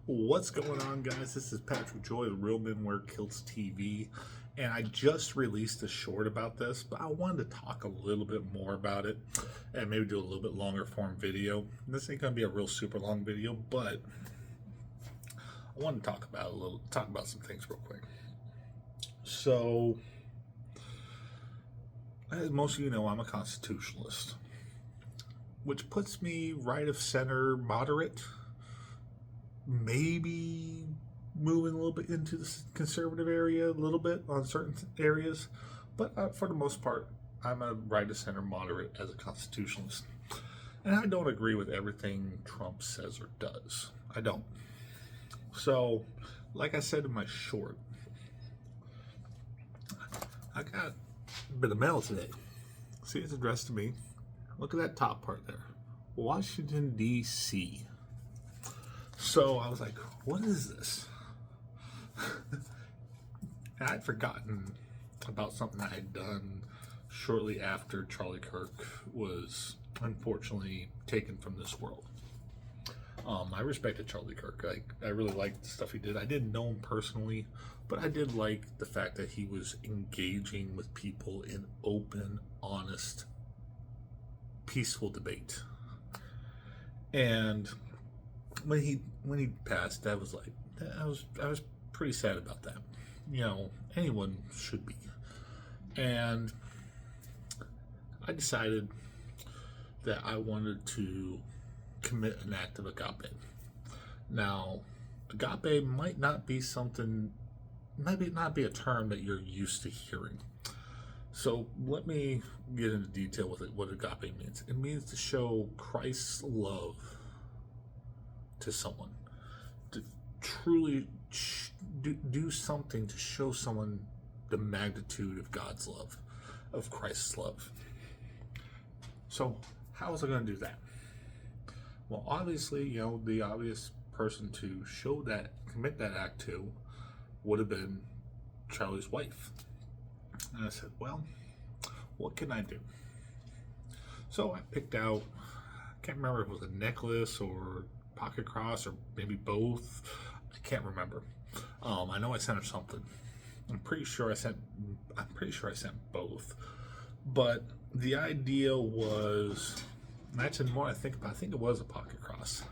What's going on, guys? This is Patrick Joy of Real Men Wear Kilts TV, and I just released a short about this, but I wanted to talk a little bit more about it and maybe do a little bit longer form video. This ain't gonna be a real super long video, but I want to talk about some things real quick. So, as most of you know, I'm a constitutionalist, which puts me right of center moderate, maybe moving a little bit into the conservative area a little bit on certain areas, but for the most part, I'm a right of center moderate as a constitutionalist. And I don't agree with everything Trump says or does. I don't. So, like I said in my short, I got a bit of mail today. See, it's addressed to me. Look at that top part there. Washington, D.C. So I was like, what is this? And I'd forgotten about something I had done shortly after Charlie Kirk was unfortunately taken from this world. I respected Charlie Kirk. I really liked the stuff he did. I didn't know him personally, but I did like the fact that he was engaging with people in open, honest, peaceful debate. And when he passed, I was pretty sad about that. You know, anyone should be. And I decided that I wanted to commit an act of agape. Now, agape might not be a term that you're used to hearing. So let me get into detail with it. What agape means. It means to show Christ's love to someone, to truly do something to show someone the magnitude of God's love, of Christ's love. So how was I going to do that? Well, obviously, you know, the obvious person to commit that act to would have been Charlie's wife. And I said, well, what can I do? So I picked out, I can't remember if it was a necklace or pocket cross or maybe both. I can't remember. I know I sent her something. I'm pretty sure I sent both. But the idea was matching more. I think it was a pocket cross.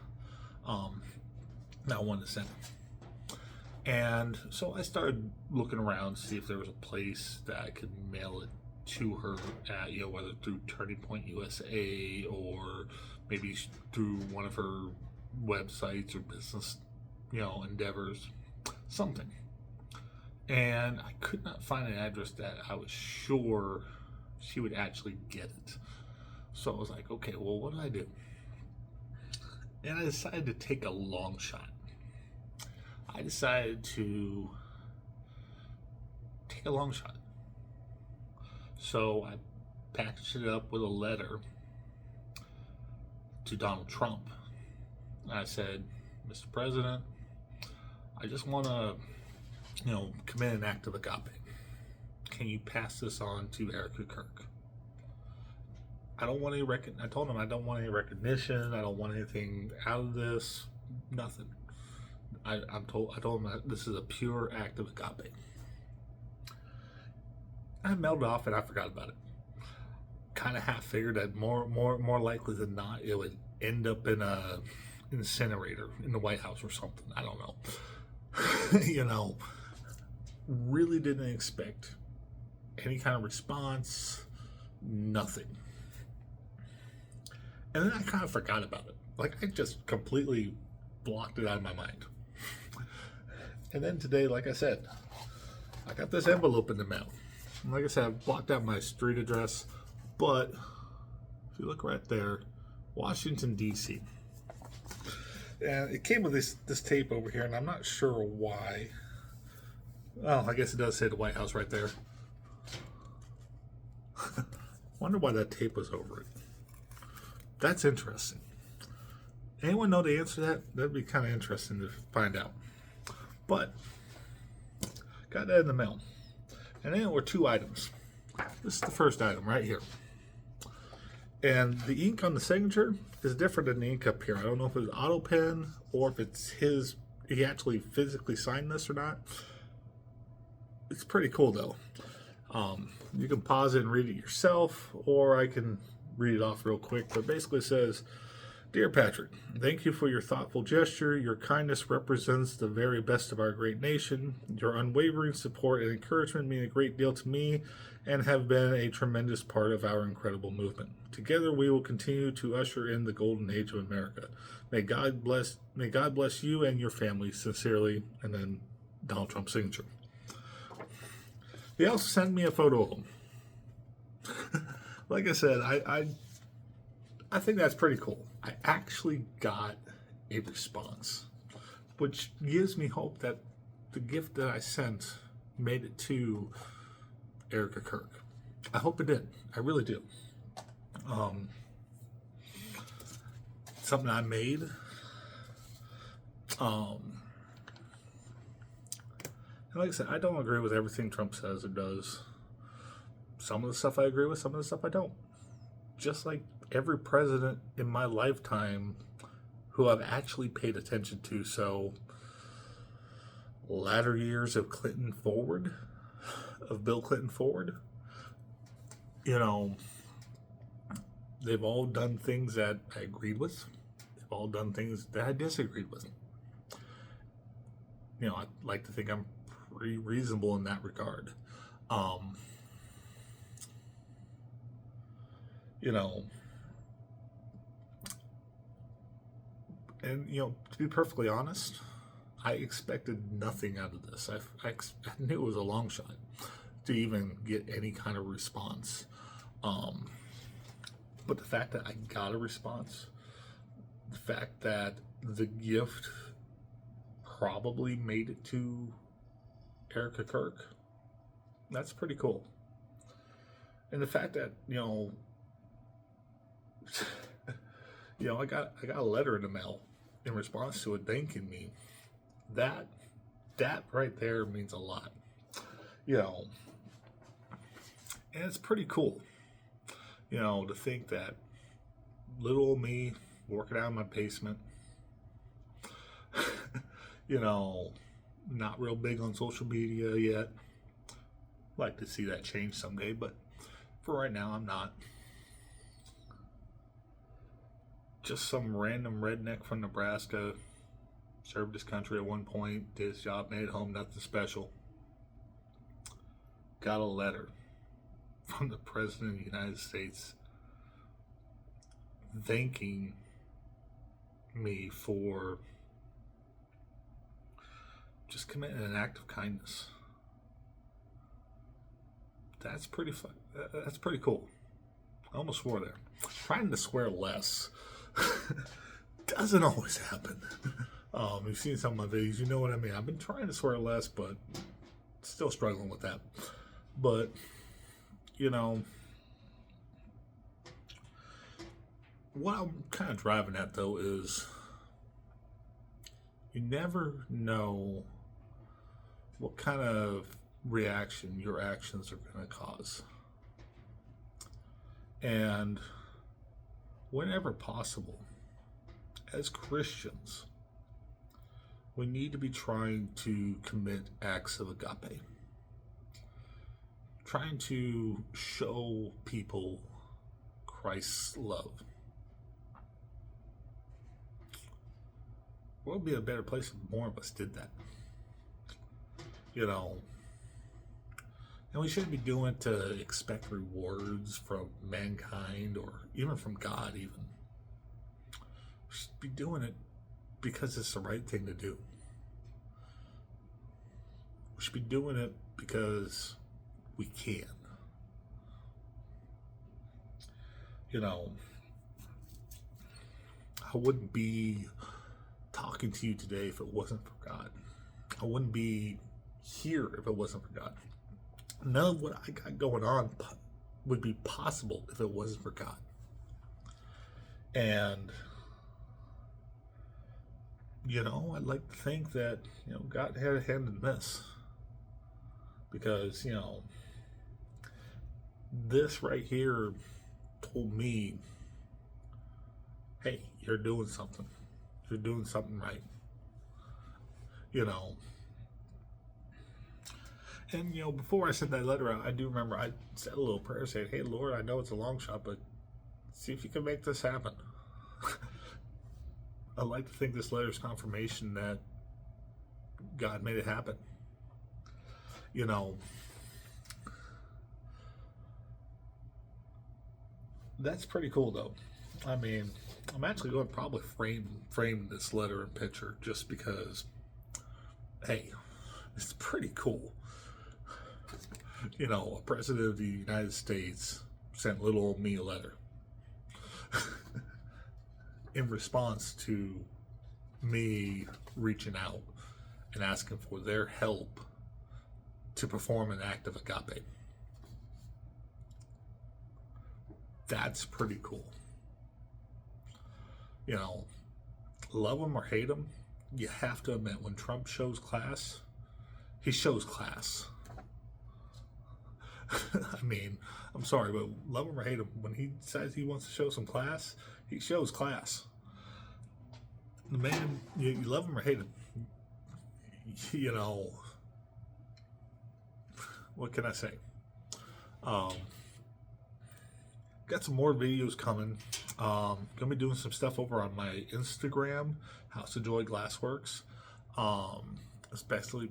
Not one to send. And so I started looking around to see if there was a place that I could mail it to her at, you know, whether through Turning Point USA or maybe through one of her websites or business, you know, endeavors, something. And I could not find an address that I was sure she would actually get it. So I was like, okay, well, what do I do? And I decided to take a long shot. I decided to take a long shot. So I packaged it up with a letter to Donald Trump. I said, Mr. President, I just want to, you know, commit an act of agape. Can you pass this on to Erica Kirk? I don't want any I told him I don't want any recognition. I don't want anything out of this. Nothing. I told him that this is a pure act of agape. I mailed it off and I forgot about it. Kind of half figured that more likely than not it would end up in a incinerator in the White House or something. I don't know. You know, really didn't expect any kind of response. Nothing. And then I kind of forgot about it. Like, I just completely blocked it out of my mind. And then today, like I said, I got this envelope in the mail. And like I said, I've blocked out my street address, but if you look right there, Washington, D.C. And it came with this tape over here, and I'm not sure why. Oh, I guess it does say the White House right there. Wonder why that tape was over it. That's interesting. Anyone know the answer to that? That'd be kind of interesting to find out. But got that in the mail. And then there were two items. This is the first item right here. And the ink on the signature is different than the ink up here. I don't know if it's auto pen or if it's his he actually physically signed this or not. It's pretty cool though. You can pause it and read it yourself, or I can read it off real quick. But basically, it says, "Dear Patrick, thank you for your thoughtful gesture. Your kindness represents the very best of our great nation. Your unwavering support and encouragement mean a great deal to me and have been a tremendous part of our incredible movement. Together we will continue to usher in the golden age of America. May God bless you and your family. Sincerely," and then Donald Trump's signature. He also sent me a photo of him. Like I said, I think that's pretty cool. I actually got a response, which gives me hope that the gift that I sent made it to Erica Kirk. I hope it did. I really do. Something I made. And like I said, I don't agree with everything Trump says or does. Some of the stuff I agree with, some of the stuff I don't. Just like every president in my lifetime who I've actually paid attention to. So, latter years of Clinton forward, of Bill Clinton forward, you know, they've all done things that I agreed with. They've all done things that I disagreed with. You know, I like to think I'm pretty reasonable in that regard. You know, and, you know, to be perfectly honest, I expected nothing out of this. I knew it was a long shot to even get any kind of response. But the fact that I got a response, the fact that the gift probably made it to Erica Kirk, that's pretty cool. And the fact that, you know, I got a letter in the mail in response to it thanking me. That right there means a lot. You know, and it's pretty cool. You know, to think that little old me working out in my basement, you know, not real big on social media yet. Like to see that change someday, but for right now, I'm not. Just some random redneck from Nebraska, served his country at one point, did his job, made it home, nothing special. Got a letter from the President of the United States thanking me for just committing an act of kindness. That's pretty fun. That's pretty cool. I almost swore there. Trying to swear less doesn't always happen. You've seen some of my videos, you know what I mean. I've been trying to swear less, but still struggling with that. But, you know, what I'm kind of driving at, though, is you never know what kind of reaction your actions are going to cause. And whenever possible, as Christians, we need to be trying to commit acts of agape. Trying to show people Christ's love. The world would be a better place if more of us did that. You know, and we shouldn't be doing it to expect rewards from mankind or even from God even. We should be doing it because it's the right thing to do. We should be doing it because we can. You know, I wouldn't be talking to you today if it wasn't for God. I wouldn't be here if it wasn't for God. None of what I got going on would be possible if it wasn't for God. And, you know, I'd like to think that, you know, God had a hand in this. Because, you know, this right here told me, hey, you're doing something. You're doing something right. you know. And, you know, before I sent that letter out, I do remember I said a little prayer saying, hey, Lord, I know it's a long shot, but see if you can make this happen. I'd like to think this letter is confirmation that God made it happen. You know, that's pretty cool, though. I mean, I'm actually going to probably frame this letter and picture just because, hey, it's pretty cool. You know, a president of the United States sent little old me a letter in response to me reaching out and asking for their help to perform an act of agape. That's pretty cool. You know, love him or hate him, you have to admit when Trump shows class, he shows class. I mean, I'm sorry, but love him or hate him, when he says he wants to show some class, he shows class. The man, you love him or hate him, you know, what can I say? Got some more videos coming. Gonna be doing some stuff over on my Instagram, House of Joy Glassworks, especially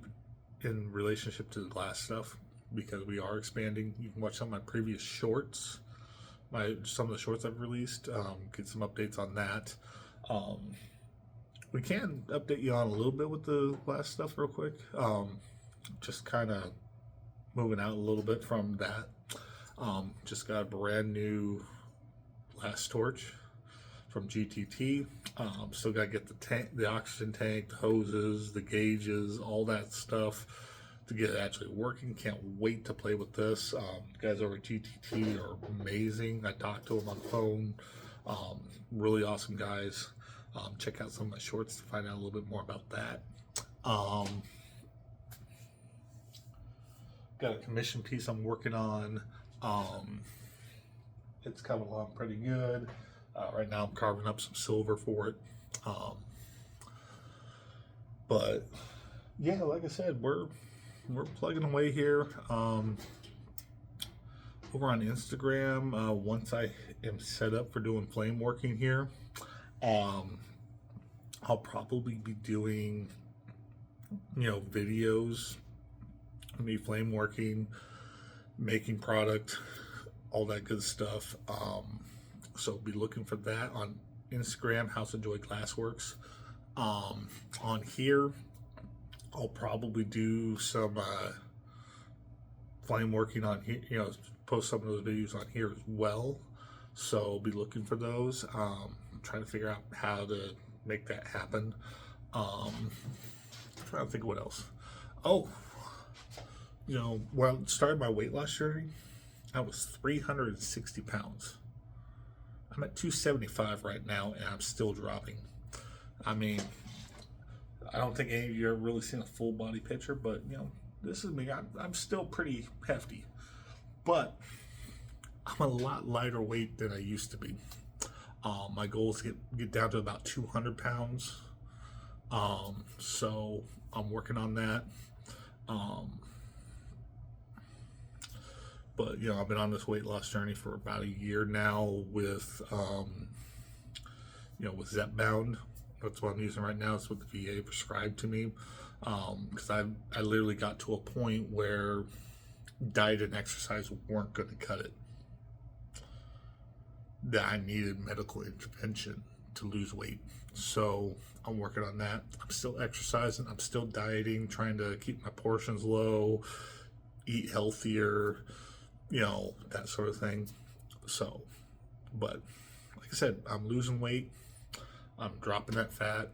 in relationship to the glass stuff, because we are expanding. You can watch some of my previous shorts, some of the shorts I've released, get some updates on that. We can update you on a little bit with the glass stuff real quick. Just kind of moving out a little bit from that. Just got a brand new glass torch from GTT. Still got to get the tank, the oxygen tank, the hoses, the gauges, all that stuff to get it actually working. Can't wait to play with this. The guys over at GTT are amazing. I talked to them on the phone. Really awesome guys. Check out some of my shorts to find out a little bit more about that. Got a commission piece I'm working on. It's coming along pretty good. Right now I'm carving up some silver for it. But yeah, like I said, we're plugging away here. Over on Instagram, once I am set up for doing flame working here, I'll probably be doing, you know, videos of me flame working, making product, all that good stuff. So be looking for that on Instagram, House of Joy Glassworks. On here, I'll probably do some flame working on here, you know, post some of those videos on here as well. So be looking for those. Trying to figure out how to make that happen. Trying to think of what else. Oh, you know, when I started my weight loss journey, I was 360 pounds. I'm at 275 right now, and I'm still dropping. I mean, I don't think any of you have really seen a full body picture, but, you know, this is me. I'm still pretty hefty, but I'm a lot lighter weight than I used to be. My goal is to get down to about 200 pounds. So I'm working on that. But, you know, I've been on this weight loss journey for about a year now with, you know, with Zepbound. That's what I'm using right now. It's what the VA prescribed to me. Because I literally got to a point where diet and exercise weren't going to cut it. That I needed medical intervention to lose weight. So I'm working on that. I'm still exercising. I'm still dieting, trying to keep my portions low, eat healthier, you know, that sort of thing. So, but like I said, I'm losing weight. I'm dropping that fat,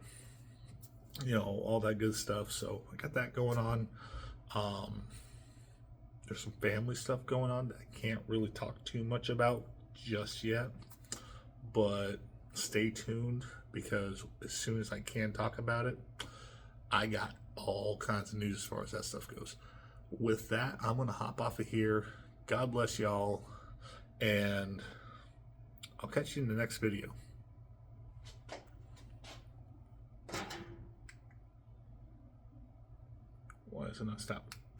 you know, all that good stuff. So I got that going on. There's some family stuff going on that I can't really talk too much about just yet, but stay tuned, because as soon as I can talk about it, I got all kinds of news as far as that stuff goes. With that, I'm going to hop off of here. God bless y'all, and I'll catch you in the next video. Anyways, enough. Stop.